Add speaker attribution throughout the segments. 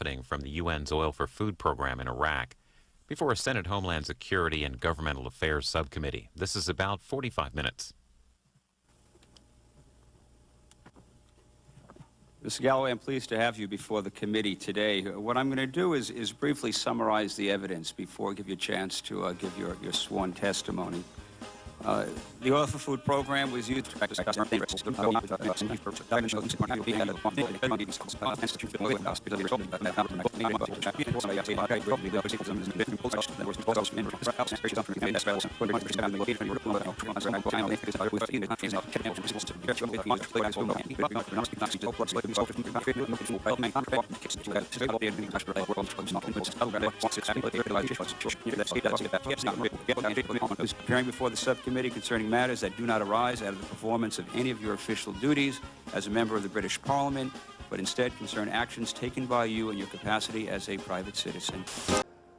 Speaker 1: profiting from the UN's Oil for Food program in Iraq before a Senate Homeland Security and Governmental Affairs subcommittee. This is about 45 minutes.
Speaker 2: Mr. Galloway, I'm pleased to have you before the committee today. What I'm going to do is briefly summarize the evidence before I give you a chance to give your sworn testimony. The Oil for Food program was used to appearing before the subcommittee concerning matters that do not arise out of the performance of any of your official duties as a member of the British Parliament, but instead concern actions taken by you in your capacity as a private citizen.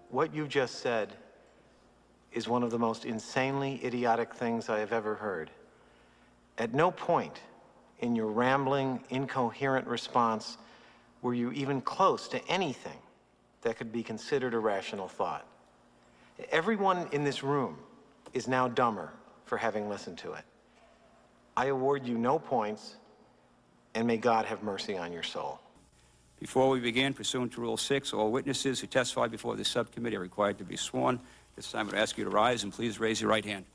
Speaker 3: What you just said is one of the most insanely idiotic things I have ever heard. At no point in your rambling, incoherent response were you even close to anything that could be considered a rational thought. Everyone in this room is now dumber for having listened to it. I award you no points, and may God have mercy on your soul.
Speaker 2: Before we begin, pursuant to Rule 6, all witnesses who testify before this subcommittee are required to be sworn. This time I would ask you to rise and please raise your right hand.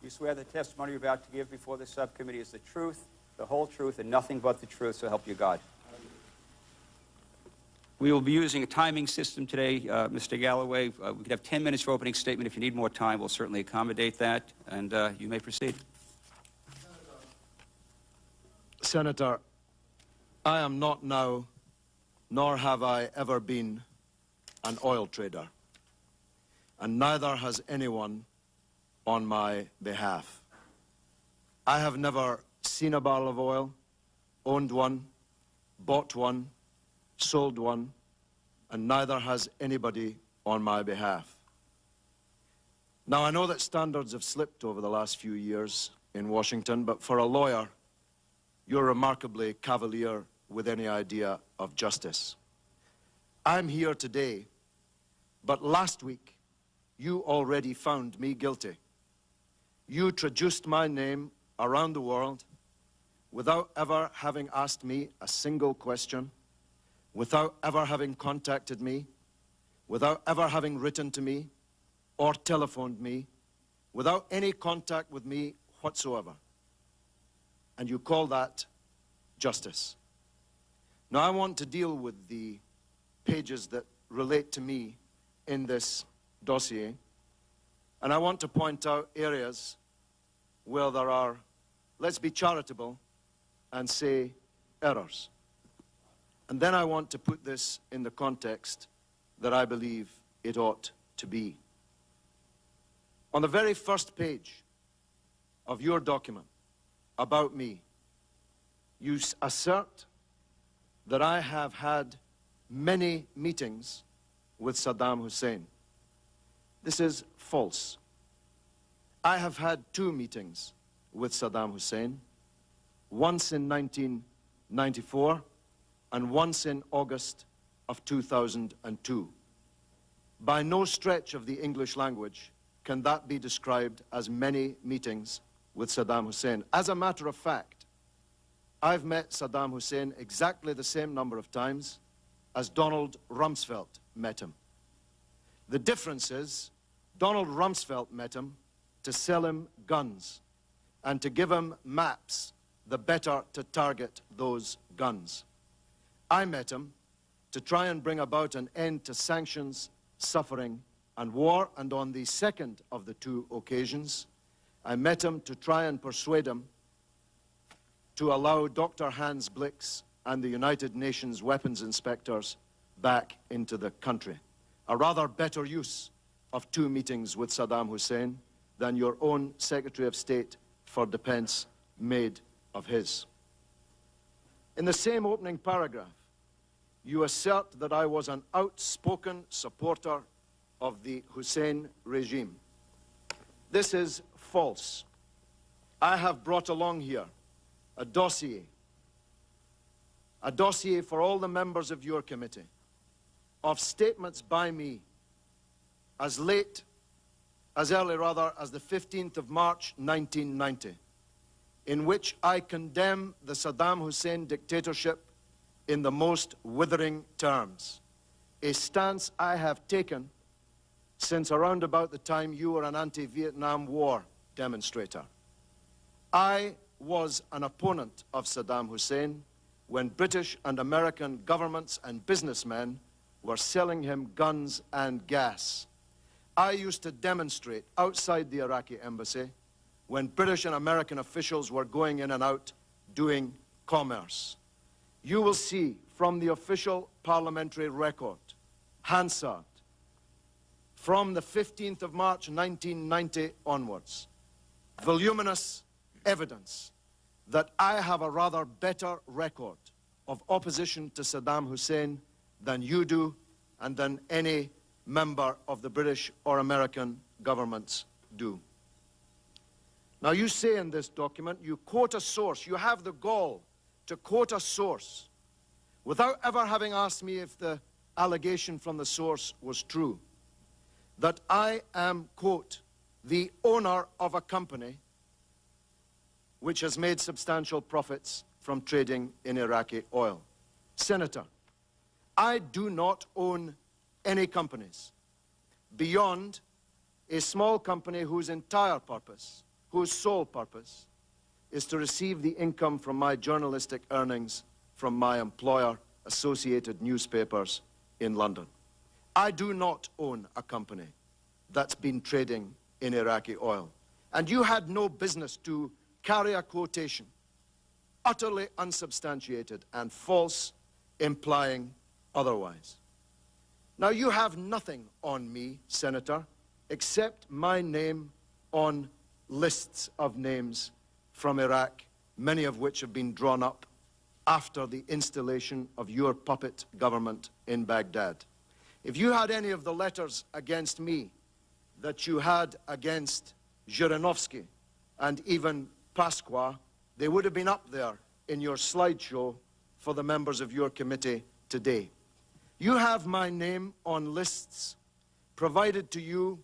Speaker 2: You swear the testimony you're about to give before this subcommittee is the truth, the whole truth, and nothing but the truth, so help you God. We will be using a timing system today, Mr. Galloway. We could have 10 minutes for opening statement. If you need more time, we'll certainly accommodate that, and you may proceed.
Speaker 4: Senator, I am not now, nor have I ever been, an oil trader, and neither has anyone on my behalf. I have never seen a barrel of oil, owned one, bought one, sold one, and neither has anybody on my behalf. Now, I know that standards have slipped over the last few years in Washington, but for a lawyer, you're remarkably cavalier with any idea of justice. I'm here today, but last week, you already found me guilty. You traduced my name around the world without ever having asked me a single question, without ever having contacted me, without ever having written to me or telephoned me, without any contact with me whatsoever. And you call that justice. Now, I want to deal with the pages that relate to me in this dossier, and I want to point out areas where there are, let's be charitable and say, errors. And then I want to put this in the context that I believe it ought to be. On the very first page of your document about me, you assert that I have had many meetings with Saddam Hussein. This is false. I have had 2 meetings with Saddam Hussein, once in 1994 and once in August of 2002. By no stretch of the English language can that be described as many meetings with Saddam Hussein. As a matter of fact, I've met Saddam Hussein exactly the same number of times as Donald Rumsfeld met him. The difference is, Donald Rumsfeld met him to sell him guns and to give him maps, the better to target those guns. I met him to try and bring about an end to sanctions, suffering, and war, and on the second of the 2 occasions, I met him to try and persuade him to allow Dr. Hans Blix and the United Nations weapons inspectors back into the country. A rather better use of 2 meetings with Saddam Hussein than your own Secretary of State for Defense made of his. In the same opening paragraph, you assert that I was an outspoken supporter of the Hussein regime. This is false. I have brought along here a dossier a dossier for all the members of your committee of statements by me as early as the 15th of March 1990, in which I condemn the Saddam Hussein dictatorship in the most withering terms, a stance I have taken since around about the time you were an anti-Vietnam War demonstrator. I was an opponent of Saddam Hussein when British and American governments and businessmen were selling him guns and gas. I used to demonstrate outside the Iraqi embassy when British and American officials were going in and out doing commerce. You will see from the official parliamentary record, Hansard, from the 15th of March 1990 onwards, voluminous evidence that I have a rather better record of opposition to Saddam Hussein than you do and than any member of the British or American governments do. Now, you say in this document, you quote a source, you have the gall to quote a source without ever having asked me if the allegation from the source was true, that I am, quote, the owner of a company which has made substantial profits from trading in Iraqi oil. Senator, I do not own any companies beyond a small company whose entire purpose, whose sole purpose, is to receive the income from my journalistic earnings from my employer, Associated Newspapers in London. I do not own a company that's been trading in Iraqi oil. And you had no business to carry a quotation, utterly unsubstantiated and false, implying otherwise. Now, you have nothing on me, Senator, except my name on lists of names from Iraq, many of which have been drawn up after the installation of your puppet government in Baghdad. If you had any of the letters against me that you had against Zhirinovsky and even Pasqua, they would have been up there in your slideshow for the members of your committee today. You have my name on lists provided to you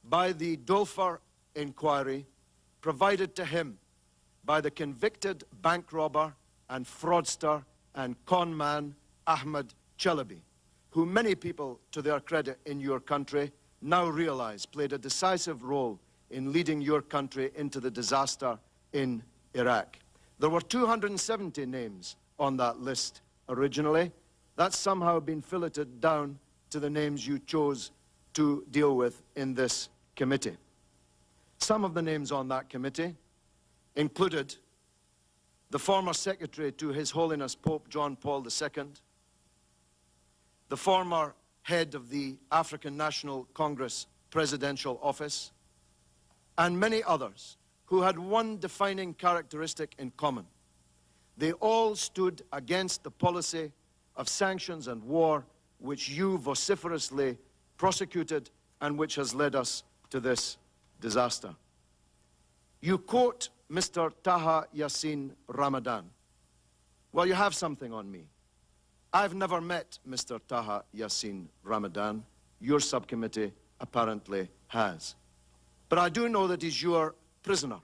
Speaker 4: by the Dulfer inquiry, provided to him by the convicted bank robber and fraudster and con man Ahmed Chalabi, who many people, to their credit in your country, now realize played a decisive role in leading your country into the disaster in Iraq. There were 270 names on that list originally. That's somehow been filleted down to the names you chose to deal with in this committee. Some of the names on that committee included the former secretary to His Holiness Pope John Paul II, the former head of the African National Congress presidential office, and many others who had one defining characteristic in common. They all stood against the policy of sanctions and war which you vociferously prosecuted and which has led us to this disaster. You quote Mr. Taha Yassin Ramadan. Well, you have something on me. I've never met Mr. Taha Yassin Ramadan. Your subcommittee apparently has. But I do know that he's your prisoner.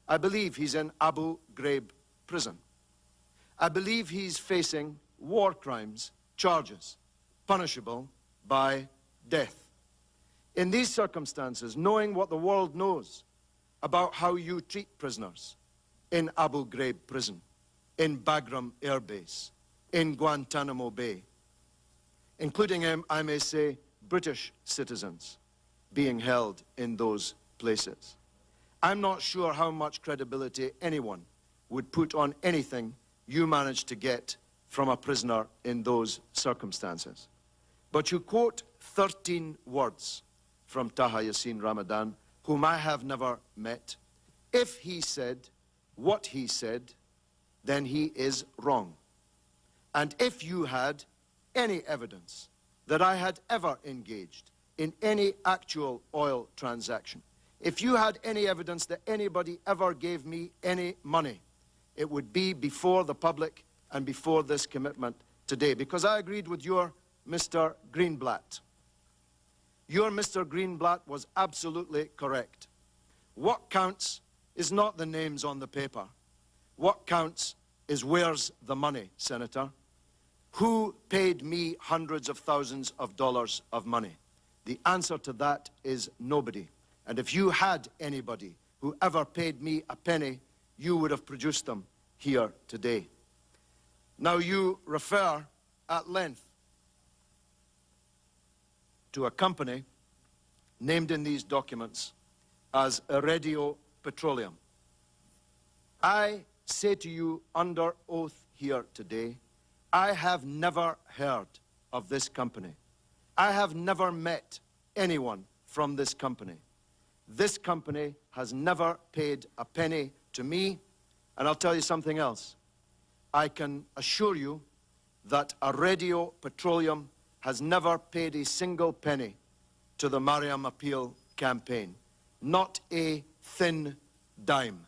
Speaker 4: I believe he's in Abu Ghraib prison. I believe he's facing war crimes charges, punishable by death. In these circumstances, knowing what the world knows about how you treat prisoners in Abu Ghraib prison, in Bagram Air Base, in Guantanamo Bay, including, I may say, British citizens being held in those places. I'm not sure how much credibility anyone would put on anything you managed to get from a prisoner in those circumstances. But you quote 13 words from Taha Yassin Ramadan, whom I have never met. If he said what he said, then he is wrong. And if you had any evidence that I had ever engaged in any actual oil transaction, if you had any evidence that anybody ever gave me any money, it would be before the public and before this commitment today, because I agreed with your Mr. Greenblatt. Your Mr. Greenblatt was absolutely correct. What counts is not the names on the paper. What counts is where's the money, Senator? Who paid me hundreds of thousands of dollars of money? The answer to that is nobody. And if you had anybody who ever paid me a penny, you would have produced them here today. Now you refer at length to a company named in these documents as Iridio Petroleum. I say to you under oath here today, I have never heard of this company. I have never met anyone from this company. This company has never paid a penny to me, and I'll tell you something else. I can assure you that Iridio Petroleum has never paid a single penny to the Mariam Appeal campaign. Not a thin dime.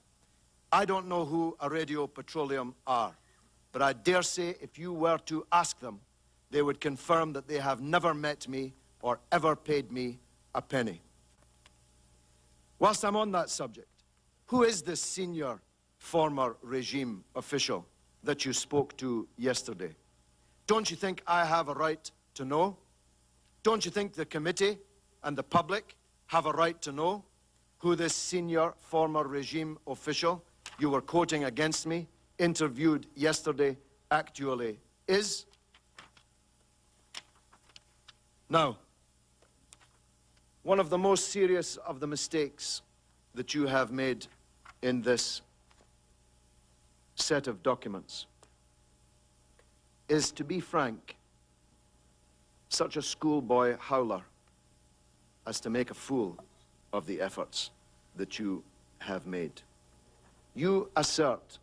Speaker 4: I don't know who Iridio Petroleum are, but I dare say if you were to ask them, they would confirm that they have never met me or ever paid me a penny. Whilst I'm on that subject, who is this senior former regime official that you spoke to yesterday? Don't you think I have a right to know? Don't you think the committee and the public have a right to know who this senior former regime official you were quoting against me, interviewed yesterday, actually is? Now, one of the most serious of the mistakes that you have made in this set of documents is, to be frank, such a schoolboy howler as to make a fool of the efforts that you have made. You assert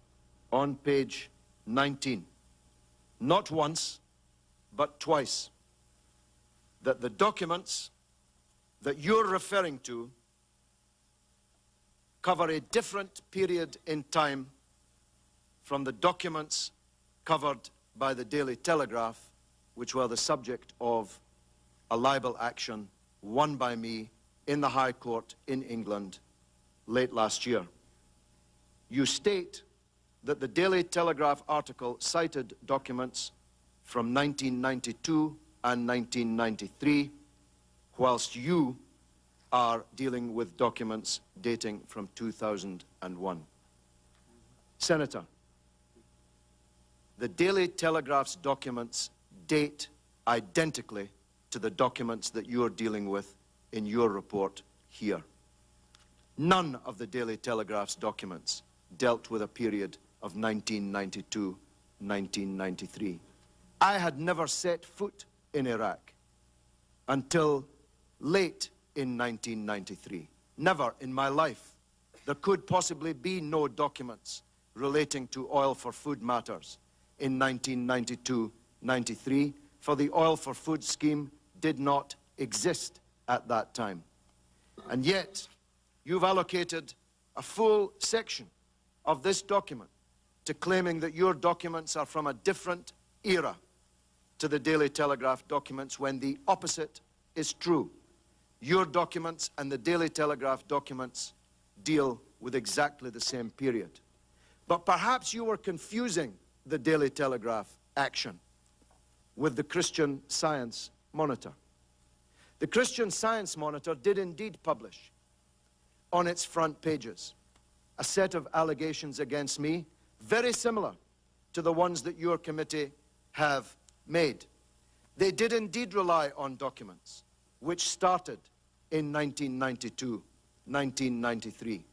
Speaker 4: on page 19, not once, but twice, that the documents that you're referring to cover a different period in time from the documents covered by the Daily Telegraph, which were the subject of a libel action won by me in the High Court in England late last year. You state that the Daily Telegraph article cited documents from 1992 and 1993, whilst you are dealing with documents dating from 2001. Senator, the Daily Telegraph's documents date identically to the documents that you're dealing with in your report here. None of the Daily Telegraph's documents dealt with a period of 1992-1993. I had never set foot in Iraq until late in 1993. Never in my life. There could possibly be no documents relating to oil for food matters in 1992-93, for the oil for food scheme did not exist at that time. And yet, you've allocated a full section of this document to claiming that your documents are from a different era to the Daily Telegraph documents, when the opposite is true. Your documents and the Daily Telegraph documents deal with exactly the same period. But perhaps you were confusing the Daily Telegraph action with the Christian Science Monitor. The Christian Science Monitor did indeed publish on its front pages a set of allegations against me, very similar to the ones that your committee have made. They did indeed rely on documents which started in 1992, 1993.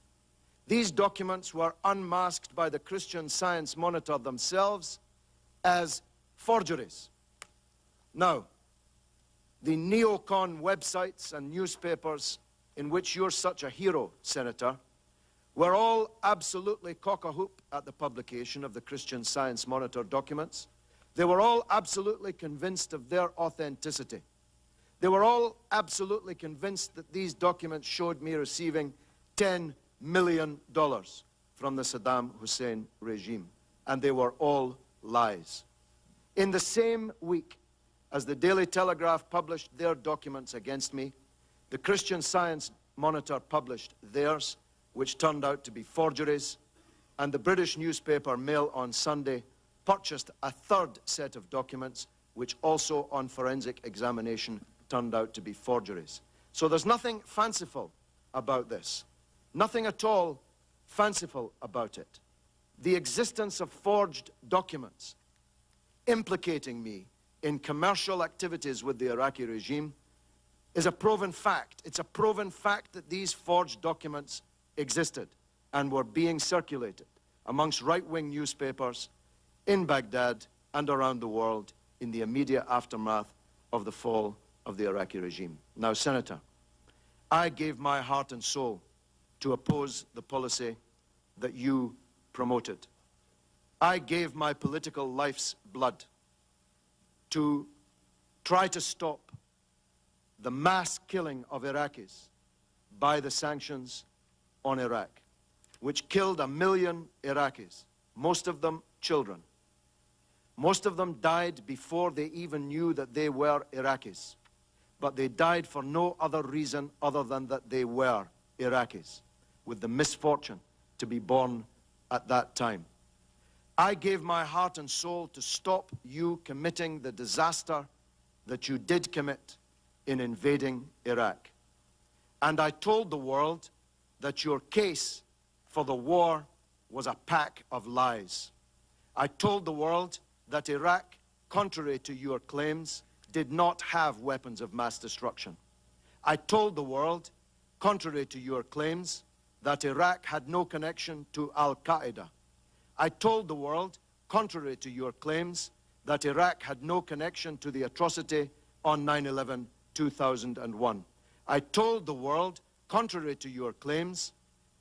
Speaker 4: These documents were unmasked by the Christian Science Monitor themselves as forgeries. Now, the neocon websites and newspapers in which you're such a hero, Senator, were all absolutely cock-a-hoop at the publication of the Christian Science Monitor documents. They were all absolutely convinced of their authenticity. They were all absolutely convinced that these documents showed me receiving $10 million from the Saddam Hussein regime. And they were all lies. In the same week as the Daily Telegraph published their documents against me, the Christian Science Monitor published theirs, which turned out to be forgeries, and the British newspaper Mail on Sunday purchased a third set of documents, which also on forensic examination turned out to be forgeries. So there's nothing fanciful about this. Nothing at all fanciful about it. The existence of forged documents implicating me in commercial activities with the Iraqi regime is a proven fact. It's a proven fact that these forged documents existed and were being circulated amongst right-wing newspapers in Baghdad and around the world in the immediate aftermath of the fall of the Iraqi regime. Now, Senator, I gave my heart and soul to oppose the policy that you promoted. I gave my political life's blood to try to stop the mass killing of Iraqis by the sanctions on Iraq, which killed 1 million Iraqis, most of them children. Most of them died before they even knew that they were Iraqis, but they died for no other reason other than that they were Iraqis, with the misfortune to be born at that time. I gave my heart and soul to stop you committing the disaster that you did commit in invading Iraq. And I told the world that your case for the war was a pack of lies. I told the world that Iraq, contrary to your claims, did not have weapons of mass destruction. I told the world, contrary to your claims, that Iraq had no connection to Al-Qaeda. I told the world, contrary to your claims, that Iraq had no connection to the atrocity on 9/11/2001. I told the world, contrary to your claims,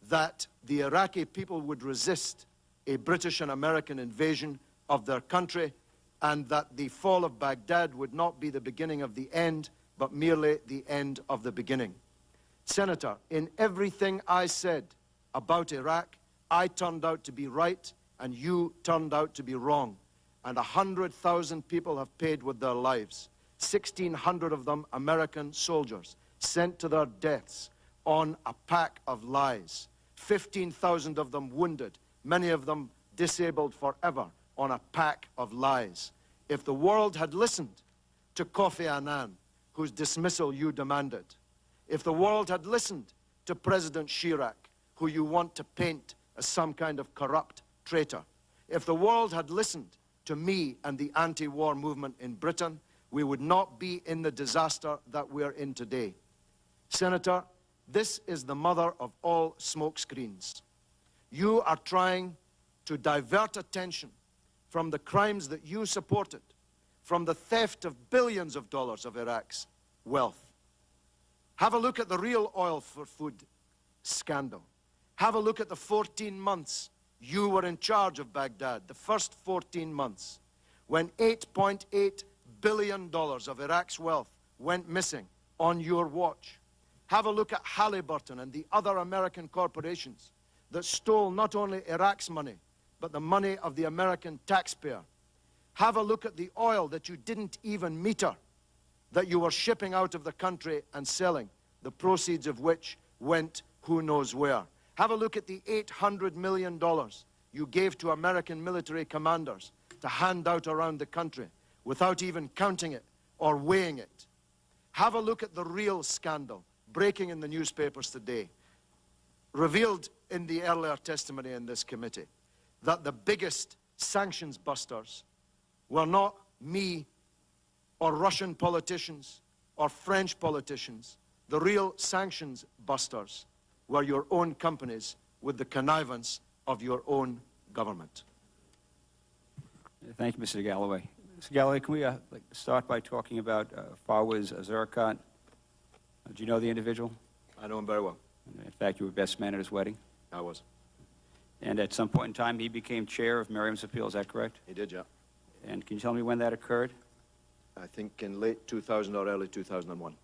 Speaker 4: that the Iraqi people would resist a British and American invasion of their country, and that the fall of Baghdad would not be the beginning of the end, but merely the end of the beginning. Senator, in everything I said about Iraq, I turned out to be right, and you turned out to be wrong. And 100,000 people have paid with their lives. 1,600 of them American soldiers sent to their deaths on a pack of lies. 15,000 of them wounded, many of them disabled forever on a pack of lies. If the world had listened to Kofi Annan, whose dismissal you demanded, if the world had listened to President Chirac, who you want to paint as some kind of corrupt traitor, if the world had listened to me and the anti-war movement in Britain, we would not be in the disaster that we're in today. Senator, this is the mother of all smokescreens. You are trying to divert attention from the crimes that you supported, from the theft of billions of dollars of Iraq's wealth. Have a look at the real oil for food scandal. Have a look at the 14 months you were in charge of Baghdad, the first 14 months, when $8.8 billion of Iraq's wealth went missing on your watch. Have a look at Halliburton and the other American corporations that stole not only Iraq's money, but the money of the American taxpayer. Have a look at the oil that you didn't even meter, that you were shipping out of the country and selling, the proceeds of which went who knows where. Have a look at the $800 million you gave to American military commanders to hand out around the country without even counting it or weighing it. Have a look at the real scandal breaking in the newspapers today, revealed in the earlier testimony in this committee, that the biggest sanctions busters were not me or Russian politicians or French politicians. The real sanctions busters were your own companies with the connivance of your own government.
Speaker 2: Thank you, Mr. Galloway. Mr. Galloway, can we start by talking about Fawaz Zerkat? Do you know the individual?
Speaker 4: I know him very well.
Speaker 2: In fact, you were best man at his wedding.
Speaker 4: I was.
Speaker 2: And at some point in time, he became chair of Miriam's Appeal. Is that correct?
Speaker 4: He did, yeah.
Speaker 2: And can you tell me when that occurred?
Speaker 4: I think in late 2000 or early 2001.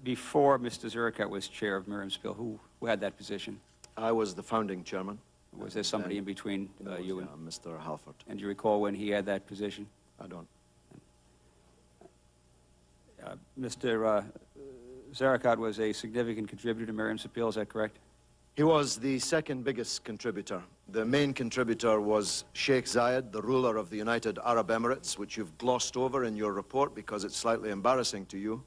Speaker 2: Before Mr. Zerkat was chair of Miriam's Appeal, who had that position?
Speaker 4: I was the founding chairman.
Speaker 2: Was there somebody in between you and...
Speaker 4: Mr. Halford.
Speaker 2: And do you recall when he had that position?
Speaker 4: I don't.
Speaker 2: Mr. Zaricot was a significant contributor to Miriam's appeal, is that correct?
Speaker 4: He was the second biggest contributor. The main contributor was Sheikh Zayed, the ruler of the United Arab Emirates, which you've glossed over in your report because it's slightly embarrassing to you.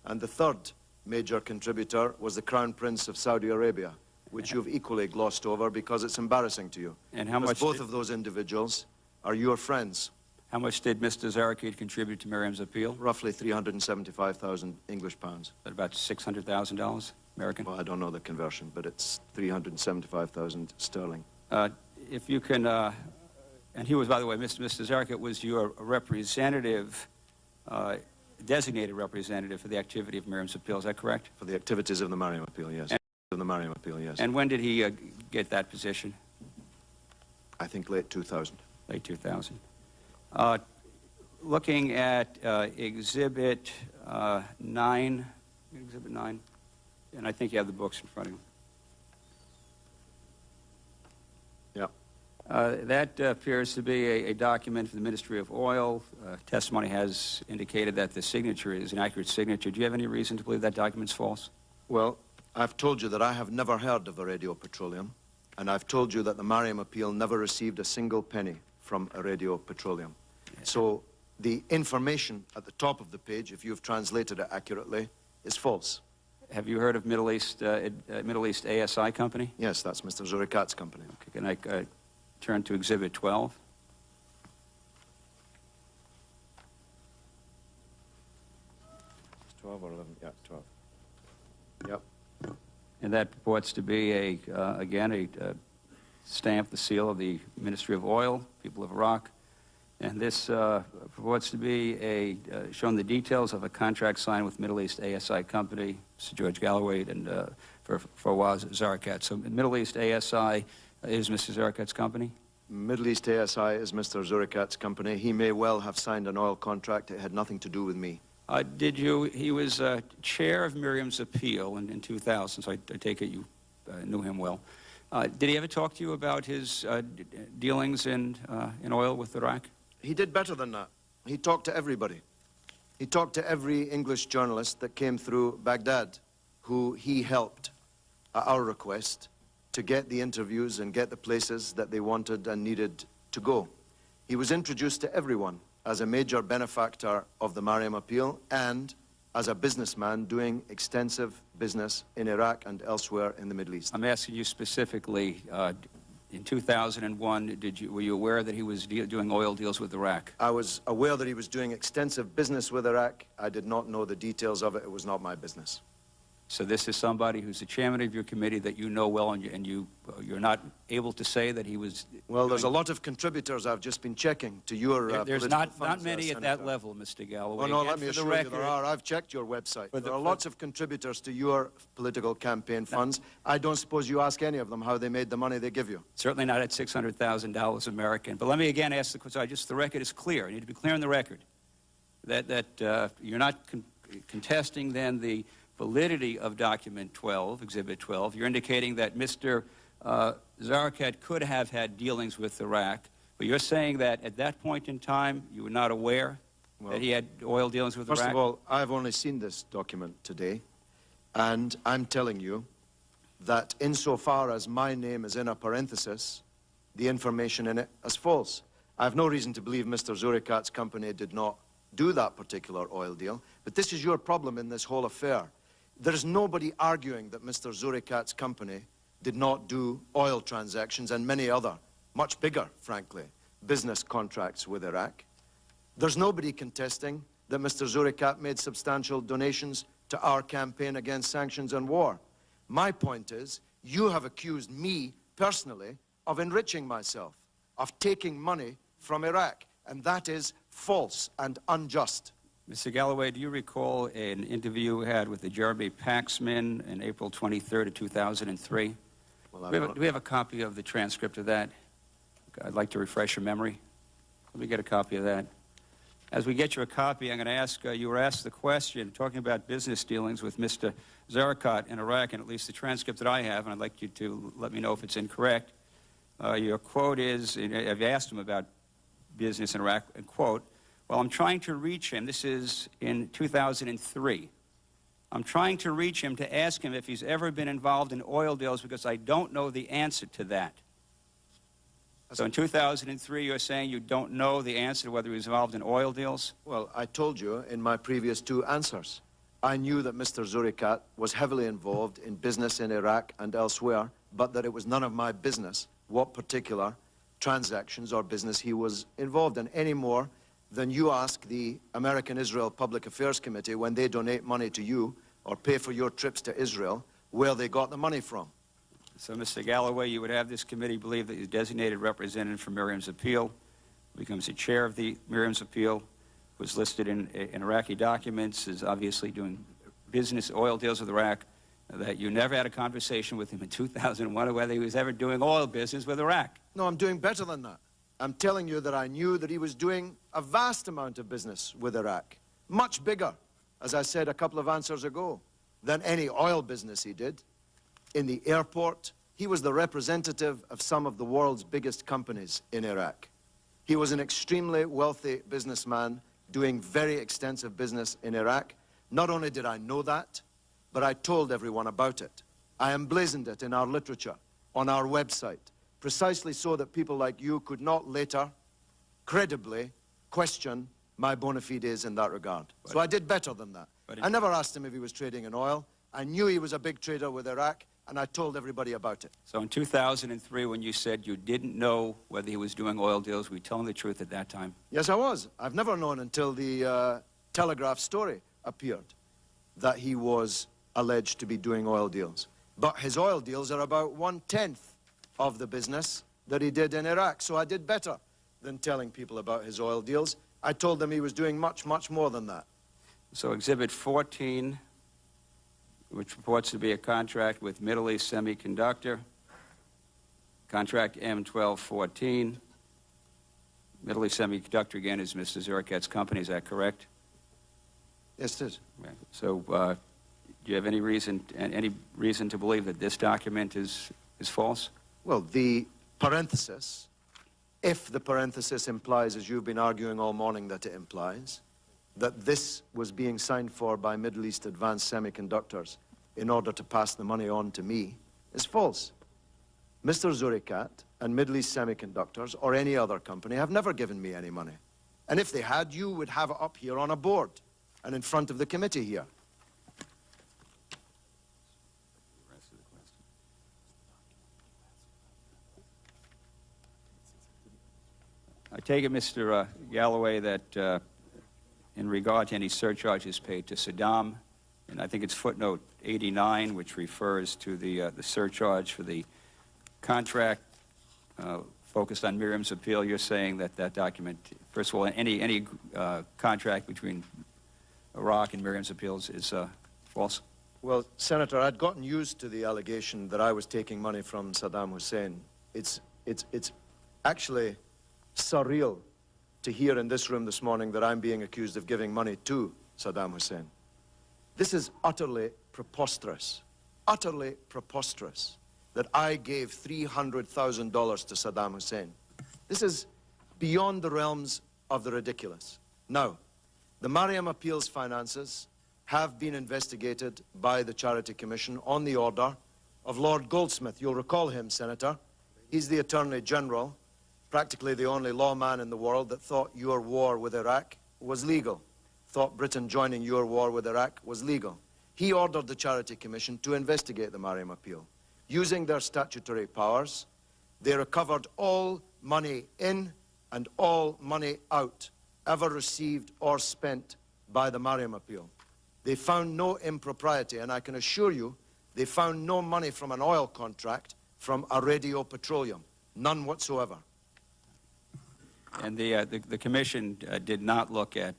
Speaker 4: And the third major contributor was the Crown Prince of Saudi Arabia, which you've equally glossed over because it's embarrassing to you.
Speaker 2: And how
Speaker 4: because
Speaker 2: much
Speaker 4: both of those individuals are your friends.
Speaker 2: How much did Mr. Zaricot contribute to Miriam's appeal?
Speaker 4: Roughly 375,000 English pounds.
Speaker 2: At about $600,000 American?
Speaker 4: Well, I don't know the conversion, but it's 375,000 sterling.
Speaker 2: If you can, and he was, by the way, Mr. Zaricot was your representative, designated representative for the activity of Miriam's appeal, is that correct?
Speaker 4: For the activities of the Mariam appeal, yes. Of the Mariam appeal, yes.
Speaker 2: And when did he get that position?
Speaker 4: I think late 2000.
Speaker 2: Late 2000. Looking at Exhibit 9, and I think you have the books in front of you.
Speaker 4: Yeah.
Speaker 2: That appears to be a document from the Ministry of Oil. Testimony has indicated that the signature is an accurate signature. Do you have any reason to believe that document's false?
Speaker 4: Well, I've told you that I have never heard of Iradio Petroleum, and I've told you that the Mariam appeal never received a single penny from Iradio Petroleum. So the information at the top of the page, if you've translated it accurately, is false.
Speaker 2: Have you heard of Middle East ASI Company?
Speaker 4: Yes, that's Mr. Zuricat's company.
Speaker 2: Okay, can I turn to Exhibit 12?
Speaker 4: It's 12 or 11? Yeah, 12. Yep.
Speaker 2: And that purports to be, again, a stamp, the seal of the Ministry of Oil, people of Iraq. And this purports to be showing the details of a contract signed with Middle East ASI Company, Mr. George Galloway, and for Fawaz Zaricot. So Middle East ASI is Mr. Zaricot's company?
Speaker 4: Middle East ASI is Mr. Zuricat's company. He may well have signed an oil contract. It had nothing to do with me.
Speaker 2: He was chair of Miriam's appeal in 2000, so I take it you knew him well. Did he ever talk to you about his dealings in oil with Iraq?
Speaker 4: He did better than that. He talked to everybody. He talked to every English journalist that came through Baghdad, who he helped, at our request, to get the interviews and get the places that they wanted and needed to go. He was introduced to everyone as a major benefactor of the Mariam appeal and as a businessman doing extensive business in Iraq and elsewhere in the Middle East.
Speaker 2: I'm asking you specifically, in 2001, were you aware that he was doing oil deals with Iraq?
Speaker 4: I was aware that he was doing extensive business with Iraq. I did not know the details of it. It was not my business.
Speaker 2: So this is somebody who's the chairman of your committee that you know well, and you're not able to say that he was...
Speaker 4: Well, there's a lot of contributors I've just been checking to your
Speaker 2: There's not many at that level, Mr. Galloway.
Speaker 4: Oh, no, let me assure you there are. I've checked your website. There are lots of contributors to your political campaign funds. I don't suppose you ask any of them how they made the money they give you.
Speaker 2: Certainly not at $600,000 American. But let me again ask the question. The record is clear. I need to be clear on the record that you're not contesting then the validity of document 12, Exhibit 12. You're indicating that Mr. Zaricot could have had dealings with Iraq, but you're saying that at that point in time you were not aware that he had oil dealings with Iraq?
Speaker 4: First of all, I've only seen this document today, and I'm telling you that insofar as my name is in a parenthesis, the information in it is false. I have no reason to believe Mr. Zuricat's company did not do that particular oil deal, but this is your problem in this whole affair. There's nobody arguing that Mr. Zuricat's company did not do oil transactions and many other, much bigger, frankly, business contracts with Iraq. There's nobody contesting that Mr. Zuricat made substantial donations to our campaign against sanctions and war. My point is, you have accused me personally of enriching myself, of taking money from Iraq, and that is false and unjust.
Speaker 2: Mr. Galloway, do you recall an interview you had with the Jeremy Paxman in April 23rd of 2003?
Speaker 4: Well,
Speaker 2: Do we have a copy of the transcript of that? I'd like to refresh your memory. Let me get a copy of that. As we get you a copy, I'm going to ask, you were asked the question, talking about business dealings with Mr. Zaricot in Iraq, and at least the transcript that I have, and I'd like you to let me know if it's incorrect. Your quote is, I've asked him about business in Iraq, and quote, well, I'm trying to reach him. This is in 2003. I'm trying to reach him to ask him if he's ever been involved in oil deals because I don't know the answer to that. So in 2003, you're saying you don't know the answer to whether he was involved in oil deals?
Speaker 4: Well, I told you in my previous two answers. I knew that Mr. Zurikat was heavily involved in business in Iraq and elsewhere, but that it was none of my business what particular transactions or business he was involved in, any more than you ask the American-Israel Public Affairs Committee when they donate money to you or pay for your trips to Israel, where they got the money from.
Speaker 2: So, Mr. Galloway, you would have this committee believe that he's designated representative for Miriam's appeal, becomes the chair of the Miriam's appeal, was listed in Iraqi documents, is obviously doing business, oil deals with Iraq, that you never had a conversation with him in 2001 whether he was ever doing oil business with Iraq.
Speaker 4: No, I'm doing better than that. I'm telling you that I knew that he was doing a vast amount of business with Iraq, much bigger, as I said a couple of answers ago, than any oil business he did. In the airport, he was the representative of some of the world's biggest companies in Iraq. He was an extremely wealthy businessman doing very extensive business in Iraq. Not only did I know that, but I told everyone about it. I emblazoned it in our literature, on our website, precisely so that people like you could not later credibly question my bona fides in that regard. So I did better than that. I never asked him if he was trading in oil. I knew he was a big trader with Iraq, and I told everybody about it.
Speaker 2: So in 2003, when you said you didn't know whether he was doing oil deals, were you telling the truth at that time?
Speaker 4: Yes, I was. I've never known until the Telegraph story appeared that he was alleged to be doing oil deals. But his oil deals are about 1/10 of the business that he did in Iraq. So I did better than telling people about his oil deals. I told them he was doing much, much more than that.
Speaker 2: So Exhibit 14, which purports to be a contract with Middle East Semiconductor, contract M1214. Middle East Semiconductor, again, is Mr. Zurikat's company. Is that correct?
Speaker 4: Yes, it is.
Speaker 2: Right. So do you have any reason to believe that this document is false?
Speaker 4: Well, the parenthesis, if the parenthesis implies, as you've been arguing all morning that it implies, that this was being signed for by Middle East Advanced Semiconductors in order to pass the money on to me, is false. Mr. Zurikat and Middle East Semiconductors or any other company have never given me any money. And if they had, you would have it up here on a board and in front of the committee here.
Speaker 2: I take it, Mr. Galloway, that in regard to any surcharges paid to Saddam, and I think it's footnote 89, which refers to the surcharge for the contract focused on Miriam's appeal, you're saying that that document, first of all, any contract between Iraq and Miriam's appeals is false?
Speaker 4: Well, Senator, I'd gotten used to the allegation that I was taking money from Saddam Hussein. It's actually surreal to hear in this room this morning that I'm being accused of giving money to Saddam Hussein. This is utterly preposterous that I gave $300,000 to Saddam Hussein. This is beyond the realms of the ridiculous. Now, the Mariam Appeals finances have been investigated by the Charity Commission on the order of Lord Goldsmith. You'll recall him, Senator. He's the Attorney General, practically the only lawman in the world that thought your war with Iraq was legal, thought Britain joining your war with Iraq was legal. He ordered the Charity Commission to investigate the Mariam Appeal. Using their statutory powers, they recovered all money in and all money out ever received or spent by the Mariam Appeal. They found no impropriety, and I can assure you, they found no money from an oil contract from Aradio Petroleum, none whatsoever.
Speaker 2: And the commission did not look at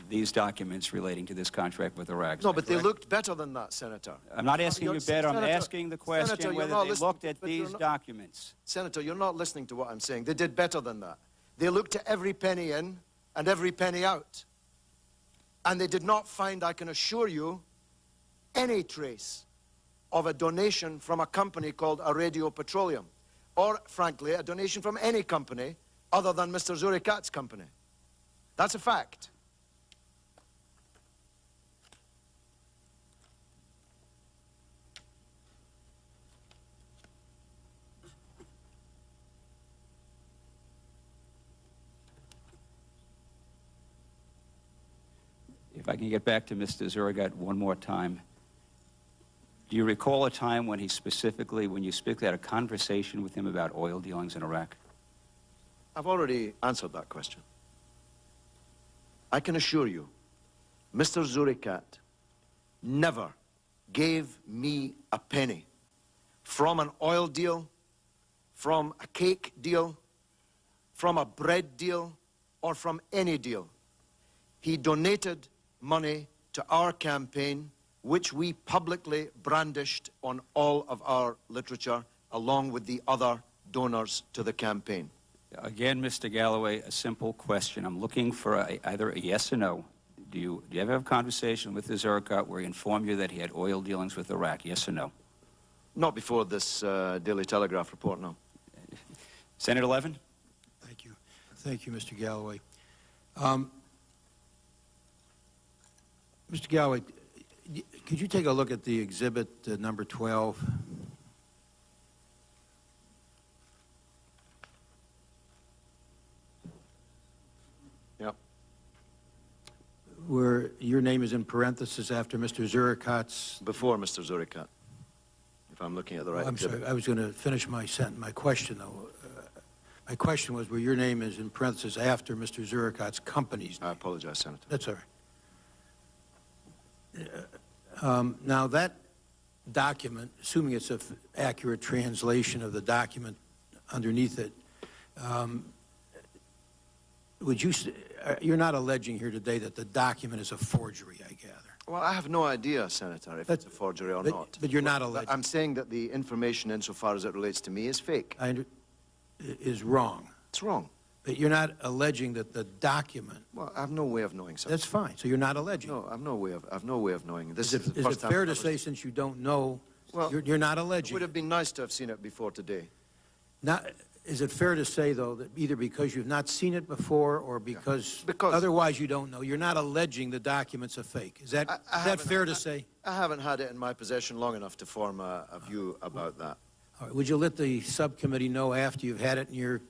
Speaker 2: these documents relating to this contract with Iraq.
Speaker 4: No, but they looked better than that, Senator.
Speaker 2: I'm not asking you better. I'm
Speaker 4: Senator,
Speaker 2: asking the question
Speaker 4: Senator,
Speaker 2: whether they looked at these documents.
Speaker 4: Senator, you're not listening to what I'm saying. They did better than that. They looked at every penny in and every penny out. And they did not find, I can assure you, any trace of a donation from a company called Aradio Petroleum, or, frankly, a donation from any company other than Mr. Zurikat's company. That's a fact.
Speaker 2: If I can get back to Mr. Zurigat one more time. Do you recall a time when you specifically had a conversation with him about oil dealings in Iraq?
Speaker 4: I've already answered that question. I can assure you, Mr. Zurikat never gave me a penny from an oil deal, from a cake deal, from a bread deal, or from any deal. He donated money to our campaign, which we publicly brandished on all of our literature, along with the other donors to the campaign.
Speaker 2: Again, Mr. Galloway, a simple question. I'm looking for either a yes or no. Do you ever have a conversation with the Zurikat where he informed you that he had oil dealings with Iraq? Yes or no?
Speaker 4: Not before this Daily Telegraph report, no.
Speaker 2: Senator Levin?
Speaker 5: Thank you. Thank you, Mr. Galloway. Mr. Galloway, could you take a look at the exhibit number 12?
Speaker 4: Yep.
Speaker 5: Where your name is in parentheses after Mr. Zurikat's.
Speaker 4: Before Mr. Zurikat, if I'm looking at the right
Speaker 5: I'm
Speaker 4: exhibit.
Speaker 5: sorry, I was going to finish my sentence. My question, though, my question was where your name is in parentheses after Mr. Zurikat's company's
Speaker 4: I
Speaker 5: name.
Speaker 4: apologize, Senator.
Speaker 5: That's all right. Now, that document, assuming it's an accurate translation of the document underneath it, you're not alleging here today that the document is a forgery, I gather.
Speaker 4: Well, I have no idea, Senator, if it's a forgery or not.
Speaker 5: But you're not alleging.
Speaker 4: I'm saying that the information, insofar as it relates to me, is fake.
Speaker 5: Is wrong.
Speaker 4: It's wrong.
Speaker 5: But you're not alleging that the document.
Speaker 4: Well, I have no way of knowing something.
Speaker 5: That's fine. So you're not alleging.
Speaker 4: No, I have no way of knowing. This
Speaker 5: Is it fair to say, since you don't know,
Speaker 4: Well,
Speaker 5: you're not
Speaker 4: it
Speaker 5: alleging?
Speaker 4: would have been nice to have seen it before today.
Speaker 5: Is it fair to say, though, that either because you've not seen it before or because otherwise you don't know, you're not alleging the document's a fake? Is that fair to say?
Speaker 4: I haven't had it in my possession long enough to form a view about that.
Speaker 5: All right. Would you let the subcommittee know after you've had it in your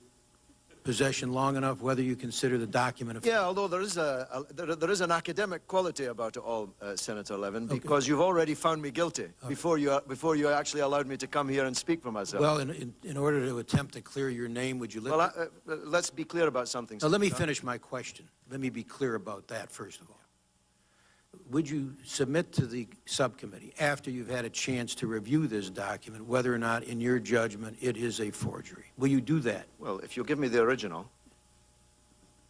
Speaker 5: possession long enough whether you consider the document a fake?
Speaker 4: Yeah, although there is an academic quality about it all, Senator Levin, because you've already found me guilty before you actually allowed me to come here and speak for myself.
Speaker 5: Well, in order to attempt to clear your name, would you let...
Speaker 4: Well, let's be clear about something.
Speaker 5: Now, let me finish my question. Let me be clear about that, first of all. Would you submit to the subcommittee, after you've had a chance to review this document, whether or not, in your judgment, it is a forgery? Will you do that?
Speaker 4: Well, if you'll give me the original.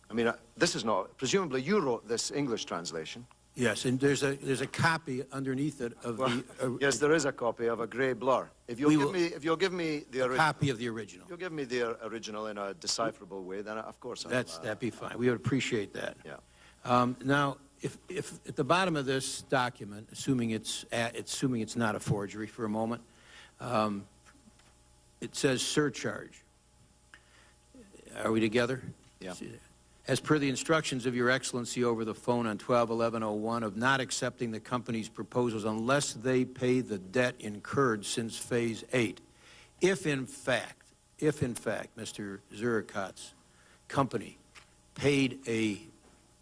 Speaker 4: I mean, this is not... Presumably you wrote this English translation.
Speaker 5: Yes, and there's a copy underneath it of the...
Speaker 4: Yes, there is a copy of a grey blur. If you'll give me the original...
Speaker 5: copy of the original.
Speaker 4: If you'll give me the original in a decipherable way, then of course
Speaker 5: That'd be fine. We would appreciate that.
Speaker 4: Yeah.
Speaker 5: Now, if at the bottom of this document, assuming it's not a forgery for a moment, it says surcharge. Are we together?
Speaker 4: Yeah.
Speaker 5: As per the instructions of Your Excellency over the phone on 12/11/01 of not accepting the company's proposals unless they pay the debt incurred since Phase 8. If in fact, Mr. Zurikat's company paid a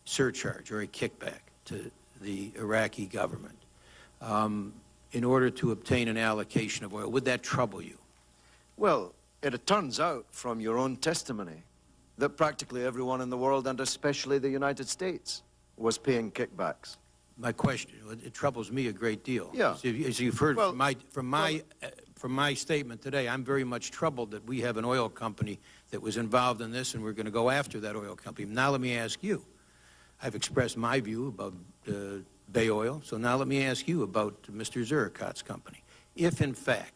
Speaker 5: surcharge or a kickback to the Iraqi government in order to obtain an allocation of oil, would that trouble you?
Speaker 4: Well, it turns out from your own testimony that practically everyone in the world, and especially the United States, was paying kickbacks.
Speaker 5: My question, it troubles me a great deal.
Speaker 4: Yeah.
Speaker 5: As you've heard from my statement today, I'm very much troubled that we have an oil company that was involved in this, and we're going to go after that oil company. Now let me ask you. I've expressed my view about Bay Oil, so now let me ask you about Mr. Zurikat's company. If, in fact,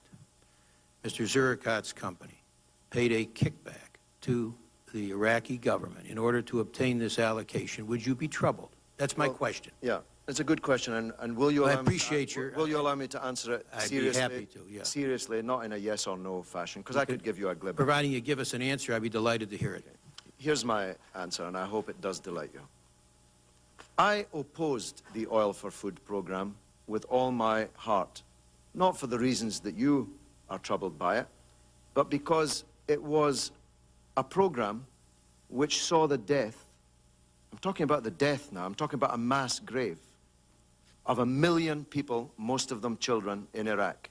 Speaker 5: Mr. Zurikat's company paid a kickback to the Iraqi government in order to obtain this allocation, would you be troubled? That's my question.
Speaker 4: Yeah. It's a good question, and will you
Speaker 5: Well, I
Speaker 4: allow
Speaker 5: appreciate
Speaker 4: me to,
Speaker 5: your-
Speaker 4: will you allow me to answer it
Speaker 5: I'd be
Speaker 4: seriously?
Speaker 5: happy to, yeah.
Speaker 4: Seriously, not in a yes or no fashion, because I could give you a glib.
Speaker 5: Providing you give us an answer, I'd be delighted to hear it.
Speaker 4: Here's my answer, and I hope it does delight you. I opposed the Oil for Food program with all my heart, not for the reasons that you are troubled by it, but because it was a program which saw the death, I'm talking about the death now, I'm talking about a mass grave, of 1 million people, most of them children, in Iraq.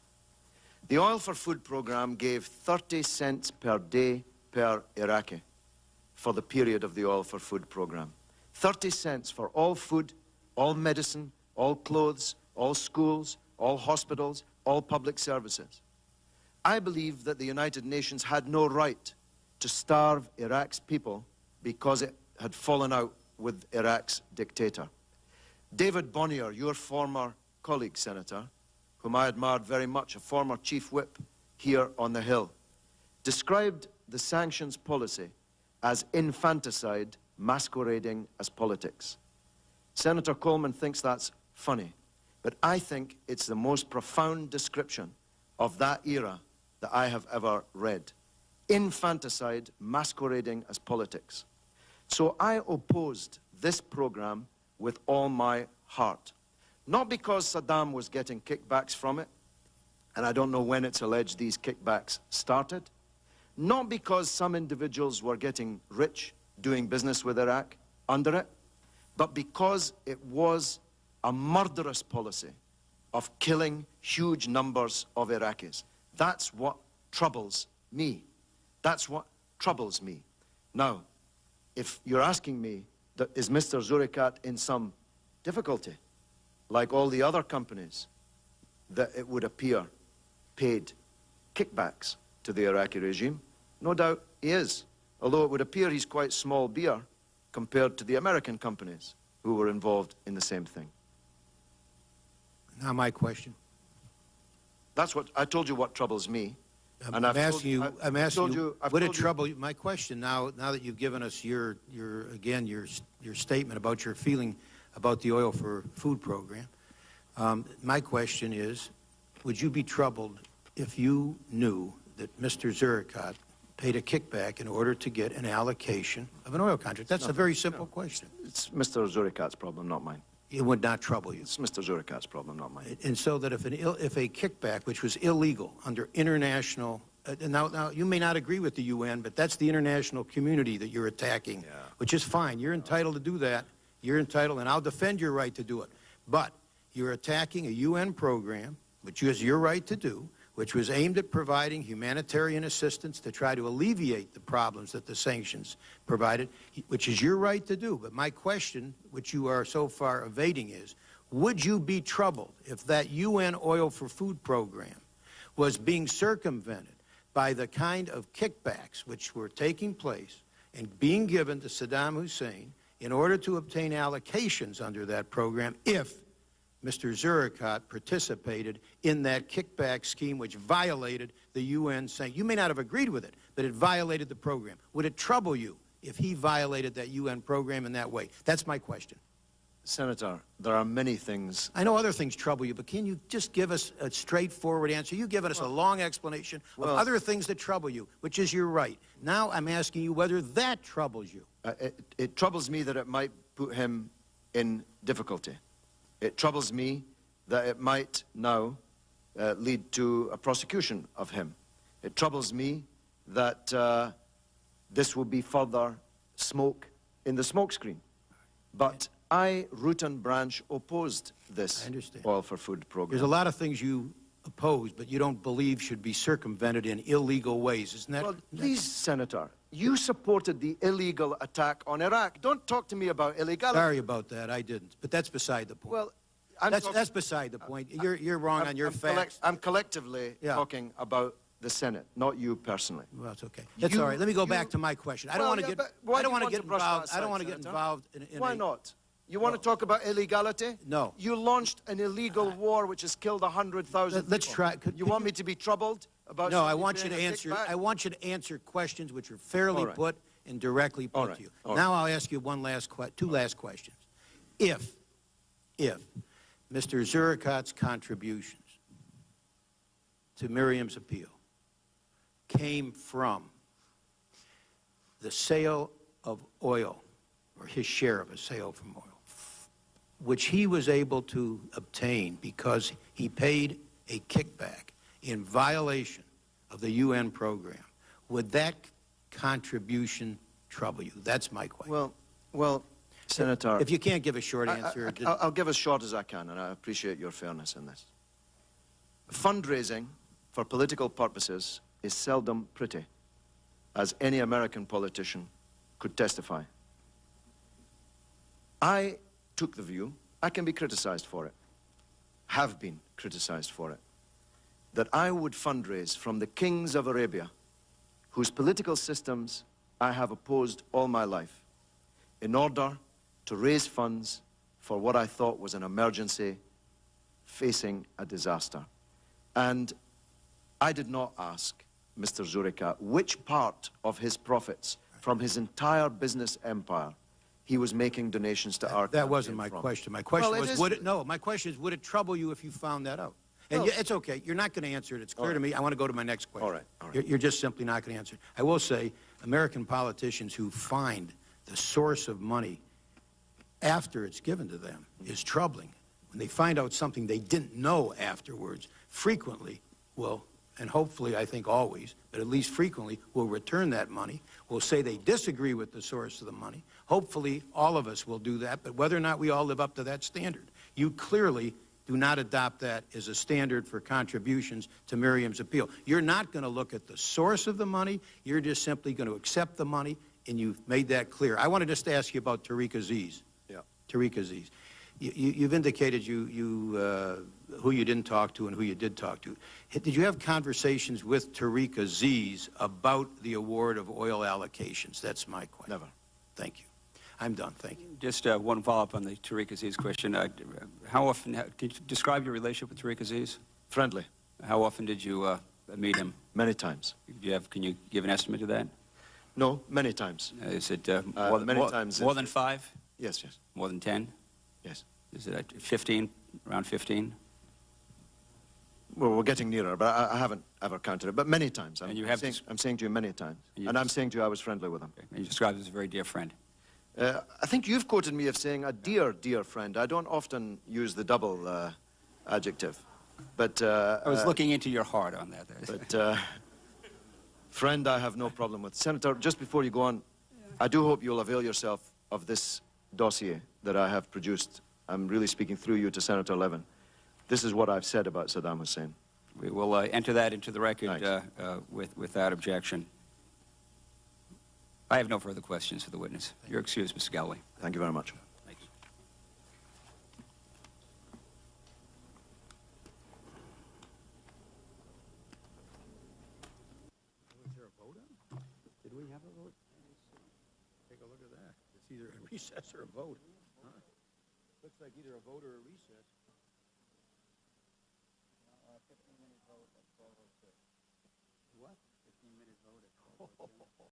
Speaker 4: The Oil for Food program gave 30 cents per day per Iraqi for the period of the Oil for Food program. 30 cents for all food, all medicine, all clothes, all schools, all hospitals, all public services. I believe that the United Nations had no right to starve Iraq's people because it had fallen out with Iraq's dictator. David Bonnier, your former colleague, Senator, whom I admired very much, a former chief whip here on the Hill, described the sanctions policy as infanticide masquerading as politics. Senator Coleman thinks that's funny, but I think it's the most profound description of that era that I have ever read. Infanticide masquerading as politics. So I opposed this program with all my heart. Not because Saddam was getting kickbacks from it, and I don't know when it's alleged these kickbacks started. Not because some individuals were getting rich doing business with Iraq under it, but because it was a murderous policy of killing huge numbers of Iraqis. That's what troubles me. That's what troubles me. Now, if you're asking me, is Mr. Zurikat in some difficulty, like all the other companies that it would appear paid kickbacks to the Iraqi regime? No doubt he is, although it would appear he's quite small beer compared to the American companies who were involved in the same thing.
Speaker 5: Now my question.
Speaker 4: That's what, I told you what troubles me.
Speaker 5: I'm asking you, would it trouble you? My question now that you've given us your statement about your feeling about the Oil for Food program, my question is, would you be troubled if you knew that Mr. Zurikat paid a kickback in order to get an allocation of an oil contract? That's a very simple question.
Speaker 4: It's Mr. Zurikat's problem, not mine.
Speaker 5: It would not trouble you.
Speaker 4: It's Mr. Zurikat's problem, not mine.
Speaker 5: And so that if a kickback, which was illegal under international, now you may not agree with the UN, but that's the international community that you're attacking, which is fine. You're entitled to do that. You're entitled, and I'll defend your right to do it. But you're attacking a UN program, which is your right to do, which was aimed at providing humanitarian assistance to try to alleviate the problems that the sanctions provided, which is your right to do. But my question, which you are so far evading, is, would you be troubled if that UN Oil for Food program was being circumvented by the kind of kickbacks which were taking place and being given to Saddam Hussein in order to obtain allocations under that program if Mr. Zurikat participated in that kickback scheme which violated the UN saying, you may not have agreed with it, but it violated the program. Would it trouble you if he violated that UN program in that way? That's my question.
Speaker 4: Senator, there are many things.
Speaker 5: I know other things trouble you, but can you just give us a straightforward answer? You've given us a long explanation of other things that trouble you, which is your right. Now I'm asking you whether that troubles you.
Speaker 4: It troubles me that it might put him in difficulty. It troubles me that it might now lead to a prosecution of him. It troubles me that this will be further smoke in the smokescreen. But I, root and branch, opposed this Oil for Food program.
Speaker 5: There's a lot of things you oppose, but you don't believe should be circumvented in illegal ways, isn't that?
Speaker 4: Well, please, Senator, you supported the illegal attack on Iraq. Don't talk to me about illegality.
Speaker 5: Sorry about that, I didn't. But that's beside the point.
Speaker 4: Well,
Speaker 5: that's beside the point. You're wrong on your facts.
Speaker 4: I'm collectively talking about the Senate, not you personally.
Speaker 5: Well, that's okay. That's all right. Let me go back to my question. I don't want to get. I don't want to get involved. I don't want to get involved in.
Speaker 4: Why not? You want to talk about illegality?
Speaker 5: No.
Speaker 4: You launched an illegal war which has killed 100,000 people.
Speaker 5: Let's try.
Speaker 4: You want me to be troubled about?
Speaker 5: No, I want you to answer. I want you to answer questions which are fairly put and directly put to you. Now I'll ask you two last questions. If if Mr. Zuricot's contributions to Miriam's appeal came from the sale of oil, or his share of a sale from oil, which he was able to obtain because he paid a kickback in violation of the UN program, would that contribution trouble you? That's my question.
Speaker 4: Well, Senator...
Speaker 5: If you can't give a short answer...
Speaker 4: I'll give as short as I can, and I appreciate your fairness in this. Fundraising for political purposes is seldom pretty, as any American politician could testify. I took the view, I can be criticized for it, have been criticized for it, that I would fundraise from the kings of Arabia, whose political systems I have opposed all my life, in order to raise funds for what I thought was an emergency facing a disaster. And I did not ask Mr. Zurica which part of his profits from his entire business empire he was making donations to our
Speaker 5: That wasn't
Speaker 4: campaign
Speaker 5: my
Speaker 4: from.
Speaker 5: question. My question
Speaker 4: Well,
Speaker 5: was, my question is, would it trouble you if you found that out? And
Speaker 4: Well-
Speaker 5: it's okay. You're not going to answer it. It's clear
Speaker 4: All
Speaker 5: to
Speaker 4: right.
Speaker 5: me. I want to go to my next question.
Speaker 4: All right, all right.
Speaker 5: You're just simply not going to answer it. I will say, American politicians who find the source of money after it's given to them is troubling. When they find out something they didn't know afterwards, frequently will, and hopefully I think always, but at least frequently, will return that money, will say they disagree with the source of the money. Hopefully all of us will do that, but whether or not we all live up to that standard, you clearly do not adopt that as a standard for contributions to Miriam's appeal. You're not going to look at the source of the money. You're just simply going to accept the money, and you've made that clear. I want to just ask you about Tariq Aziz.
Speaker 4: Yeah.
Speaker 5: Tariq Aziz. You've indicated who you didn't talk to and who you did talk to. Did you have conversations with Tariq Aziz about the award of oil allocations? That's my question.
Speaker 4: Never.
Speaker 5: Thank you. I'm done. Thank you.
Speaker 2: Just one follow-up on the Tariq Aziz question. How often, could you describe your relationship with Tariq Aziz?
Speaker 4: Friendly,
Speaker 2: How often did you meet him?
Speaker 4: many times.
Speaker 2: Can you give an estimate of that?
Speaker 4: No, many times.
Speaker 2: Is it
Speaker 4: many times
Speaker 2: more
Speaker 4: it's-
Speaker 2: than 5?
Speaker 4: Yes, yes,
Speaker 2: More than 10?
Speaker 4: yes.
Speaker 2: Is it 15? Around 15?
Speaker 4: Well, we're getting nearer, but I haven't ever counted it, but many times.
Speaker 2: And you have this-
Speaker 4: I'm saying to you many times.
Speaker 2: And you
Speaker 4: And I'm
Speaker 2: just-
Speaker 4: saying to you I was friendly with him.
Speaker 2: And you described him as a very dear friend.
Speaker 4: I think you've quoted me of saying a dear, dear friend. I don't often use the double adjective. But,
Speaker 2: I was looking into your heart on that.
Speaker 4: but friend, I have no problem with. Senator, just before you go on, I do hope you'll avail yourself of this dossier that I have produced. I'm really speaking through you to Senator Levin. This is what I've said about Saddam Hussein.
Speaker 2: We will enter that into the record
Speaker 4: Thanks.
Speaker 2: without objection. I have no further questions for the witness. You're excused, Mr. Galloway.
Speaker 4: Thank you very much.
Speaker 2: Thank you.
Speaker 5: Was there a vote on it? Did we have a vote? Take a look at that. It's either a recess or a vote. Huh? Looks like either a vote or a recess. 15-minute vote at 12:06. What? 15-minute vote at 12:06.